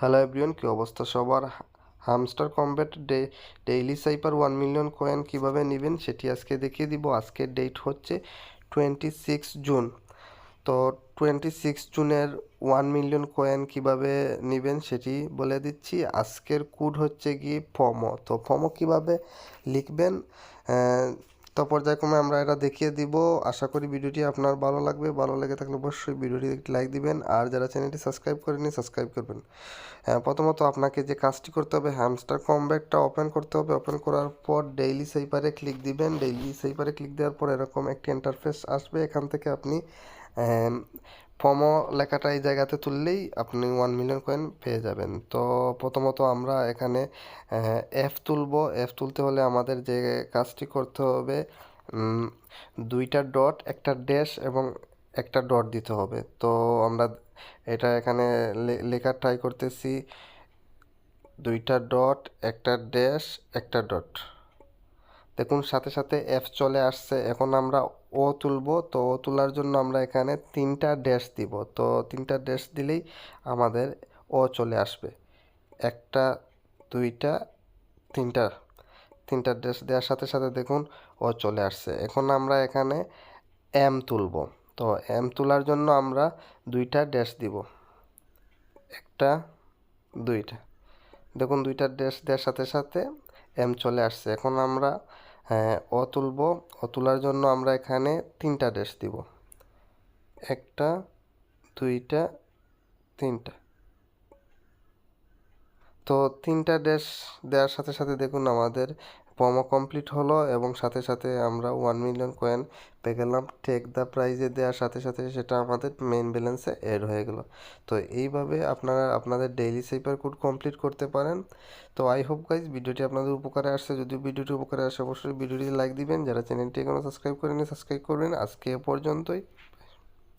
Hello everyone, কি অবস্থা সবার? Hamster Kombat daily cipher 1 million coin কিভাবে নেবেন সেটি আজকে দেখিয়ে দিব। আজকের ডেট হচ্ছে 26 জুন। তো 26 জুনের 1 মিলিয়ন কয়েন কিভাবে নেবেন সেটি বলে দিচ্ছি। আজকের কোড হচ্ছে কি ফমো। তো ফমো কিভাবে লিখবেন তো পর্যায়ক্রমে আমরা এটা দেখিয়ে দিব। আশা করি ভিডিওটি আপনার ভালো লাগবে। ভালো লেগে থাকলে অবশ্যই ভিডিওটি একটি লাইক দিবেন, আর যারা চ্যানেলটি সাবস্ক্রাইব করেনি সাবস্ক্রাইব করবেন। প্রথমত আপনাকে যে কাজটি করতে হবে, হ্যামস্টার কমব্যাটটা ওপেন করতে হবে। ওপেন করার পর ডেইলি সেইপারে ক্লিক দিবেন। ডেইলি সেইপারে ক্লিক দেওয়ার পর এরকম একটি ইন্টারফেস আসবে। এখান থেকে আপনি ফমো লেখাটা এই জায়গাতে তুললেই আপনি 1 মিলিয়ন কয়েন পেয়ে যাবেন। তো প্রথমত আমরা এখানে এফ তুলব। এফ তুলতে হলে আমাদের যে কাজটি করতে হবে, দুইটা ডট, একটা ড্যাশ এবং একটা ডট দিতে হবে। তো আমরা এটা এখানে লেখার ট্রাই করতেছি, দুইটা ডট, একটা ড্যাশ, একটা ডট। দেখুন সাথে সাথে এফ চলে আসছে। এখন আমরা ও তুলব। তো ও তোলার জন্য আমরা এখানে তিনটা ড্যাশ দিব। তো তিনটা ড্যাশ দিলেই আমাদের ও চলে আসবে। একটা, দুইটা, তিনটা। তিনটা ড্যাশ দেওয়ার সাথে সাথে দেখুন ও চলে আসছে। এখন আমরা এখানে এম তুলব। তো এম তোলার জন্য আমরা দুইটা ড্যাশ দিব, একটা, দুইটা। দেখুন দুইটা ড্যাশ দেওয়ার সাথে সাথে এম চলে আসছে। এখন আমরা ও তুলব। ও তোলার জন্য আমরা এখানে তিনটা ড্যাশ দিব, একটা, দুইটা, তিনটা। তো তিনটা ড্যাশ দেওয়ার সাথে সাথে দেখুন আমাদের প্রোমো কমপ্লিট হলো এবং সাথে সাথে আমরা 1 মিলিয়ন কয়েন পেয়ে গেলাম। টেক দ্য প্রাইজে দেওয়ার সাথে সাথে সেটা আমাদের মেইন ব্যালেন্সে এড হয়ে গেল। তো এইভাবে আপনারা আপনাদের ডেইলি সেইপার কোড কমপ্লিট করতে পারেন। তো আই হোপ গাইজ ভিডিওটি আপনাদের উপকারে আসছে। যদি ভিডিওটি উপকারে আসে অবশ্যই ভিডিওটি লাইক দিবেন। যারা চ্যানেলটি এখনও সাবস্ক্রাইব করেনি সাবস্ক্রাইব করবেন। আজকে এ পর্যন্তই।